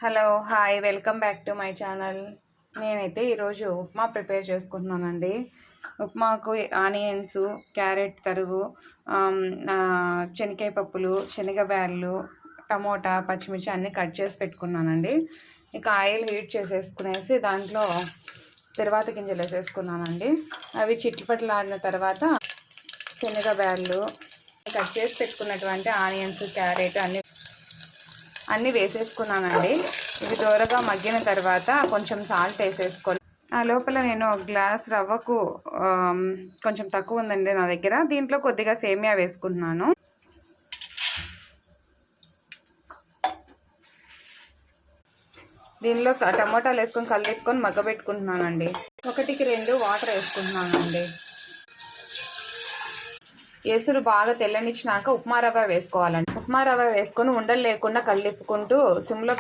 Hello hi welcome back to my channel. నేనైతే ఈరోజు upma prepare చేసుకుంటున్నానండి. ఉప్మాకు ఆనియన్స్, క్యారెట్ తరుగు, శనగకాయ పప్పులు, శనగబ్యాళ్ళు, టమోటా, పచ్చిమిర్చి అన్నీ కట్ చేసి పెట్టుకున్నానండి. ఇక ఆయిల్ హీట్ చేసేసుకునేసి దాంట్లో తర్వాత గింజలు వేసేసుకున్నానండి. అవి చిట్లిపట్లాడిన తర్వాత శనగబ్యాళ్ళు, కట్ చేసి పెట్టుకున్నటువంటి ఆనియన్స్, క్యారెట్ అన్నీ వేసేసుకున్నానండి. ఇవి దూరగా మగ్గిన తర్వాత కొంచెం సాల్ట్ వేసేసుకోవాలి. ఆ లోపల నేను ఒక గ్లాస్ రవ్వకు కొంచెం తక్కువ ఉందండి నా దగ్గర. దీంట్లో కొద్దిగా సేమియా వేసుకుంటున్నాను. దీనిలో టమోటాలు వేసుకొని కలిపెట్టుకొని మగ్గబెట్టుకుంటున్నానండి. 1కి 2 వాటర్ వేసుకుంటున్నానండి. ఎసురు బాగా తెల్లనిచ్చినాక ఉప్మా రవ్వ వేసుకోవాలండి. ఉప్మా రవ్వ వేసుకొని ఉండలు లేకుండా కలిపుకుంటూ సిమ్లో